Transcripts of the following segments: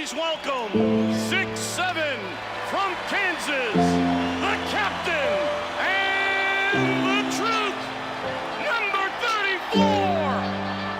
Please welcome 6'7" from Kansas, the captain and the truth, number 34,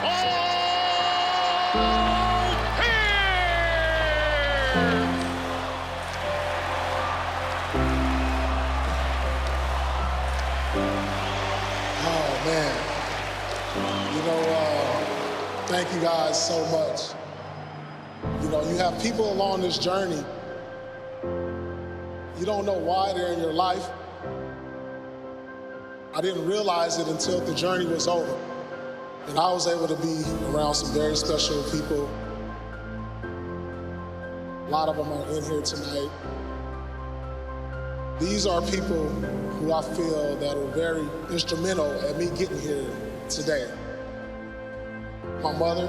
Paul Pierce. Oh, man. You know, thank you guys so much. You know, you have people along this journey. You don't know why they're in your life. I didn't realize it until the journey was over. And I was able to be around some very special people. A lot of them are in here tonight. These are people who I feel that are very instrumental at me getting here today. My mother,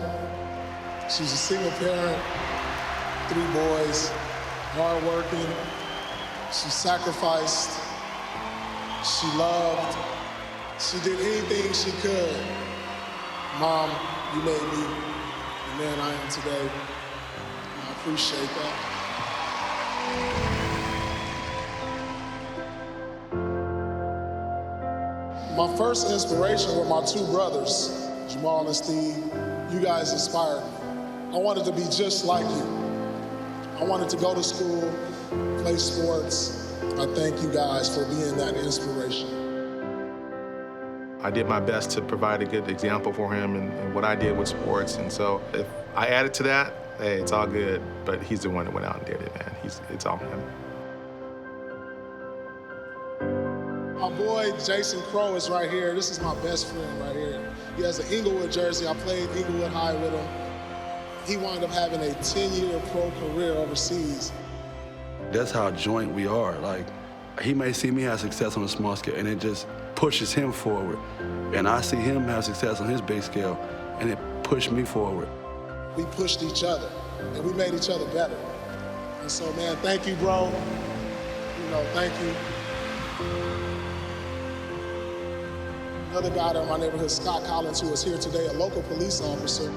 she's a single parent, 3 boys, hardworking. She sacrificed, she loved, she did anything she could. Mom, you made me the man I am today. And I appreciate that. My first inspiration were my 2 brothers, Jamal and Steve. You guys inspired me. I wanted to be just like you. I wanted to go to school, play sports. I thank you guys for being that inspiration. I did my best to provide a good example for him and what I did with sports. And so if I added to that, hey, it's all good. But he's the one that went out and did it, man. It's all him. My boy, Jason Crow, is right here. This is my best friend right here. He has an Inglewood jersey. I played Inglewood High with him. He wound up having a 10-year pro career overseas. That's how joint we are. Like, he may see me have success on a small scale, and it just pushes him forward. And I see him have success on his big scale, and it pushed me forward. We pushed each other, and we made each other better. And so, man, thank you, bro. You know, thank you. Another guy in my neighborhood, Scott Collins, who is here today, a local police officer.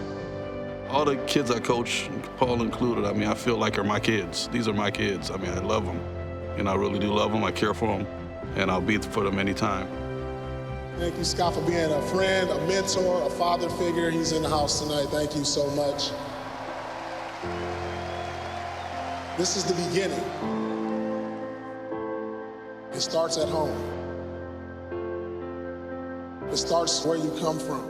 All the kids I coach, Paul included, I mean, I feel like are my kids. These are my kids. I mean, I love them. And I really do love them. I care for them. And I'll be for them anytime. Thank you, Scott, for being a friend, a mentor, a father figure. He's in the house tonight. Thank you so much. This is the beginning. It starts at home. It starts where you come from.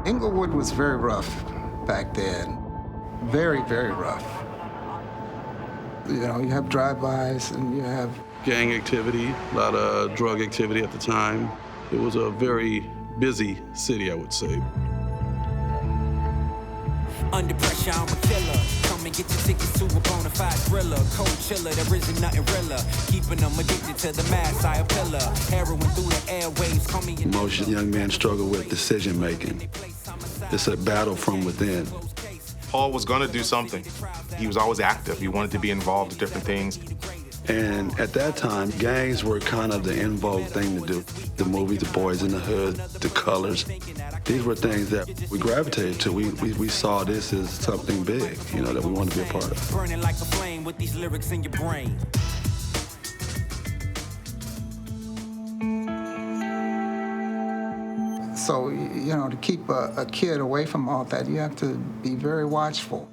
Inglewood was very rough back then. Very, very rough. You know, you have drive-bys and you have Gang activity, a lot of drug activity at the time. It was a very busy city, I would say. Under pressure, I'm a killer. Come and get your tickets to a bona fide thriller. Cold chiller, there isn't nothing realer. Keeping them addicted to the mass, I a pillar. Heroin through the airwaves, call me. Most young men struggle with decision making. It's a battle from within. Paul was going to do something. He was always active. He wanted to be involved in different things. And at that time, gangs were kind of the in vogue thing to do. The movies, The Boys in the Hood, The Colors. These were things that we gravitated to. We saw this as something big, you know, that we wanted to be a part of. Burning like a flame with these lyrics in your brain. So, you know, to keep a kid away from all that, you have to be very watchful.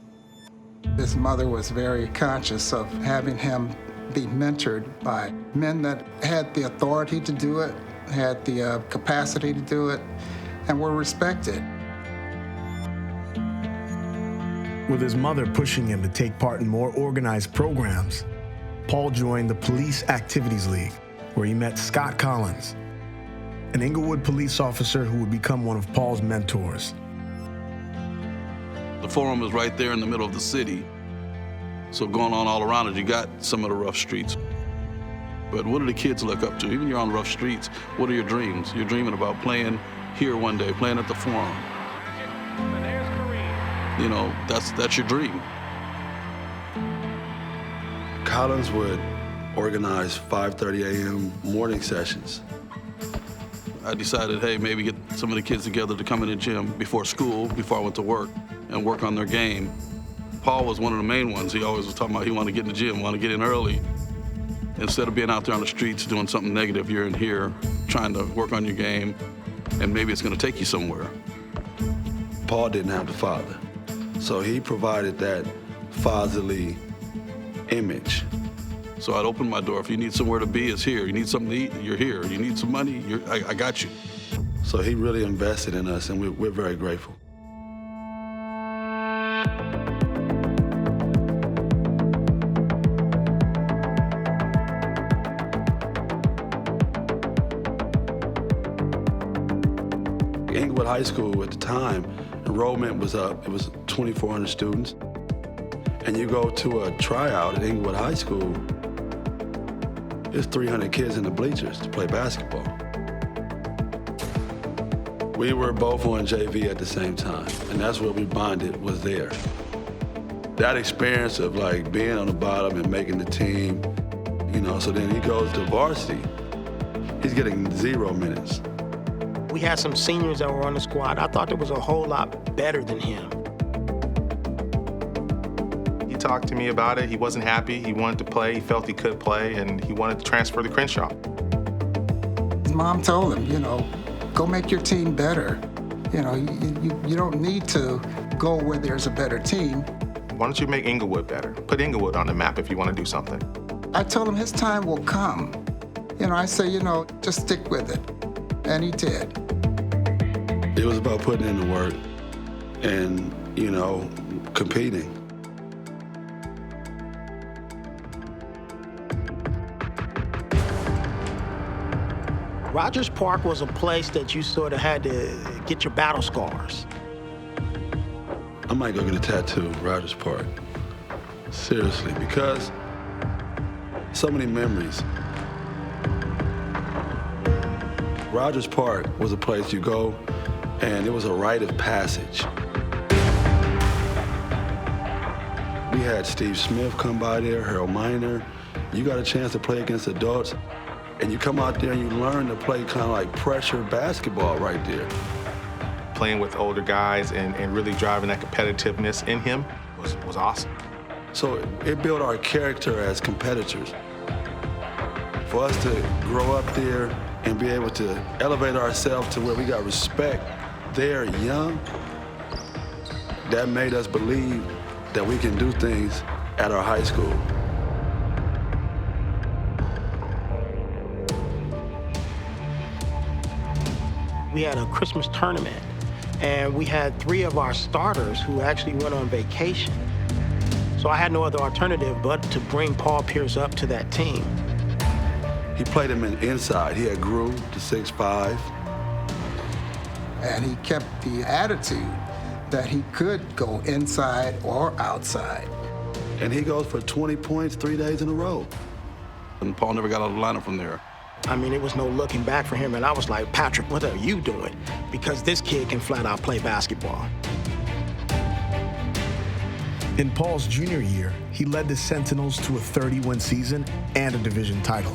His mother was very conscious of having him be mentored by men that had the authority to do it, had the capacity to do it, and were respected. With his mother pushing him to take part in more organized programs, Paul joined the Police Activities League, where he met Scott Collins, an Inglewood police officer who would become one of Paul's mentors. The Forum is right there in the middle of the city. So going on all around it, you got some of the rough streets. But what do the kids look up to? Even you're on rough streets, what are your dreams? You're dreaming about playing here one day, playing at the Forum. You know, that's your dream. Collins would organize 5:30 a.m. morning sessions. I decided, hey, maybe get some of the kids together to come in the gym before school, before I went to work, and work on their game. Paul was one of the main ones. He always was talking about he wanted to get in the gym, wanted to get in early. Instead of being out there on the streets doing something negative, you're in here trying to work on your game, and maybe it's going to take you somewhere. Paul didn't have the father, so he provided that fatherly image. So I'd open my door. If you need somewhere to be, it's here. You need something to eat, you're here. You need some money, I got you. So he really invested in us, and we're very grateful. Inglewood High School at the time, enrollment was up. It was 2,400 students. And you go to a tryout at Inglewood High School, there's 300 kids in the bleachers to play basketball. We were both on JV at the same time, and that's where we bonded, was there. That experience of like being on the bottom and making the team, you know, so then he goes to varsity. He's getting 0 minutes. We had some seniors that were on the squad. I thought it was a whole lot better than him. He talked to me about it. He wasn't happy. He wanted to play. He felt he could play, and he wanted to transfer to Crenshaw. His mom told him, you know, go make your team better. You know, you don't need to go where there's a better team. Why don't you make Inglewood better? Put Inglewood on the map if you want to do something. I told him his time will come. You know, I say, you know, just stick with it. And he did. It was about putting in the work and, you know, competing. Rogers Park was a place that you sort of had to get your battle scars. I might go get a tattoo, Rogers Park. Seriously, because so many memories. Rogers Park was a place you go, and it was a rite of passage. We had Steve Smith come by there, Harold Miner. You got a chance to play against adults, and you come out there and you learn to play kind of like pressure basketball right there. Playing with older guys and really driving that competitiveness in him was awesome. So it built our character as competitors. For us to grow up there and be able to elevate ourselves to where we got respect there young, that made us believe that we can do things at our high school. We had a Christmas tournament, and we had 3 of our starters who actually went on vacation. So I had no other alternative but to bring Paul Pierce up to that team. He played him inside. He had grew to 6'5". And he kept the attitude that he could go inside or outside. And he goes for 20 points 3 days in a row. And Paul never got out of the lineup from there. I mean, it was no looking back for him, and I was like, Patrick, what are you doing? Because this kid can flat out play basketball. In Paul's junior year, he led the Sentinels to a 30-win season and a division title.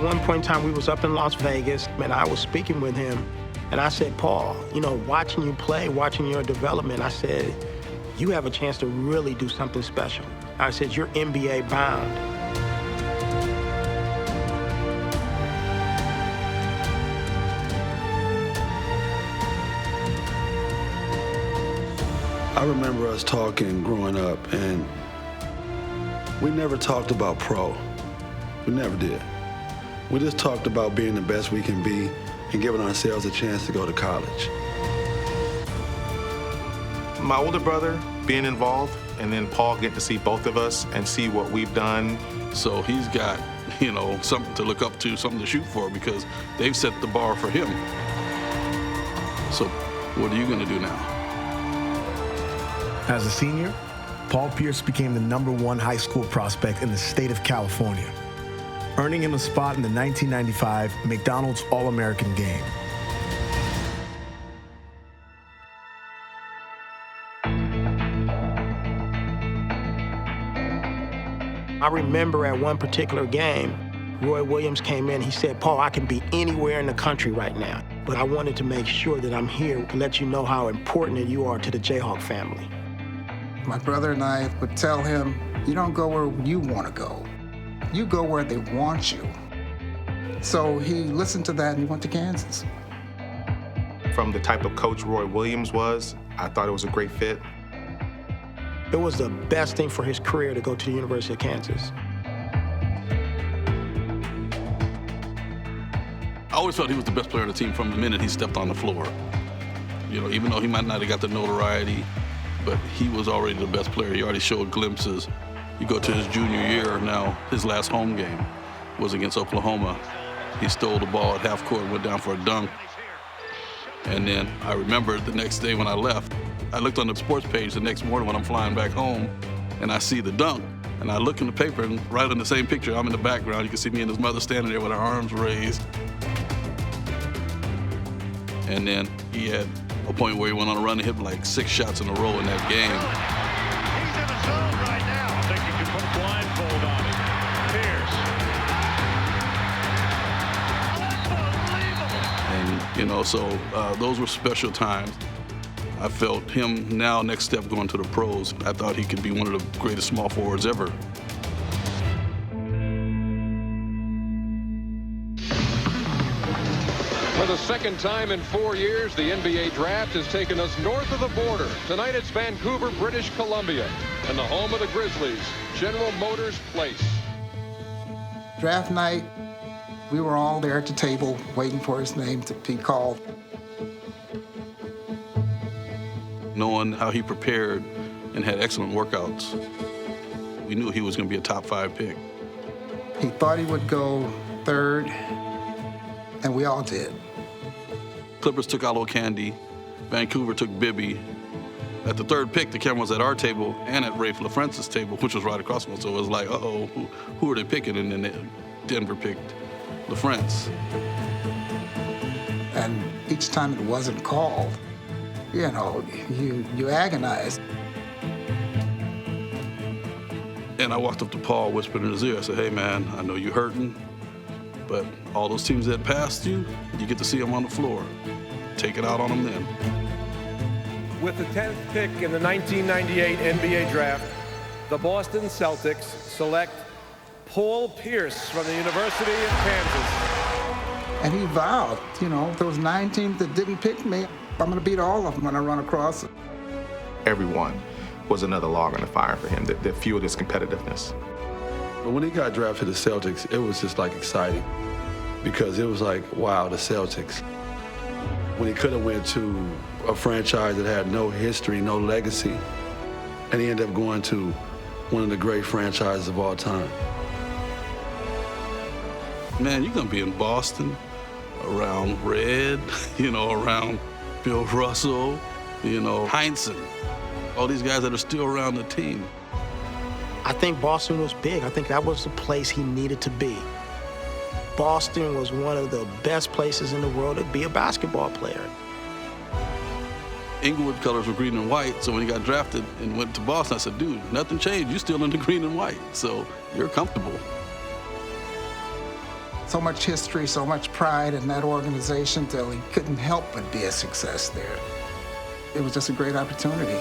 One point in time, we was up in Las Vegas, and I was speaking with him, and I said, Paul, you know, watching you play, watching your development, I said, you have a chance to really do something special. I said, you're NBA bound. I remember us talking growing up, and we never talked about pro. We never did. We just talked about being the best we can be and giving ourselves a chance to go to college. My older brother being involved and then Paul getting to see both of us and see what we've done. So he's got, something to look up to, something to shoot for, because they've set the bar for him. So what are you going to do now? As a senior, Paul Pierce became the #1 high school prospect in the state of California, earning him a spot in the 1995 McDonald's All-American Game. I remember at one particular game, Roy Williams came in, he said, "Paul, I can be anywhere in the country right now, but I wanted to make sure that I'm here to let you know how important that you are to the Jayhawk family." My brother and I would tell him, you don't go where you want to go. You go where they want you. So he listened to that and he went to Kansas. From the type of coach Roy Williams was, I thought it was a great fit. It was the best thing for his career to go to the University of Kansas. I always felt he was the best player on the team from the minute he stepped on the floor. Even though he might not have got the notoriety, but he was already the best player. He already showed glimpses. You go to his junior year now, his last home game was against Oklahoma. He stole the ball at half court and went down for a dunk. And then I remember the next day when I left, I looked on the sports page the next morning when I'm flying back home, and I see the dunk. And I look in the paper, and right in the same picture, I'm in the background. You can see me and his mother standing there with her arms raised. And then he had a point where he went on a run and hit like 6 shots in a row in that game. He's in the zone right now. I think you can put a blindfold on him. Pierce. And, so those were special times. I felt him now, next step, going to the pros. I thought he could be one of the greatest small forwards ever. For the second time in 4 years, the NBA draft has taken us north of the border. Tonight it's Vancouver, British Columbia, and the home of the Grizzlies, General Motors Place. Draft night, we were all there at the table waiting for his name to be called. Knowing how he prepared and had excellent workouts, we knew he was going to be a top 5 pick. He thought he would go 3rd, and we all did. Clippers took Aloe Candy, Vancouver took Bibby. At the 3rd pick, the camera was at our table and at Rafe LaFrance's table, which was right across from us. So it was like, uh-oh, who are they picking? And then Denver picked LaFrance. And each time it wasn't called, you agonize. And I walked up to Paul, whispered in his ear. I said, "Hey, man, I know you're hurting, but all those teams that passed you, you get to see them on the floor. Take it out on them then." With the 10th pick in the 1998 NBA draft, the Boston Celtics select Paul Pierce from the University of Kansas. And he vowed, those 9 teams that didn't pick me, I'm going to beat all of them when I run across it. Everyone was another log on the fire for him that fueled his competitiveness. But when he got drafted to the Celtics, it was just like exciting because it was like, wow, the Celtics. When he could have went to a franchise that had no history, no legacy, and he ended up going to one of the great franchises of all time. Man, you're going to be in Boston, around Red, around Bill Russell, Heinsohn, all these guys that are still around the team. I think Boston was big. I think that was the place he needed to be. Boston was one of the best places in the world to be a basketball player. Inglewood colors were green and white, so when he got drafted and went to Boston, I said, dude, nothing changed. You're still in the green and white, so you're comfortable. So much history, so much pride in that organization till he couldn't help but be a success there. It was just a great opportunity.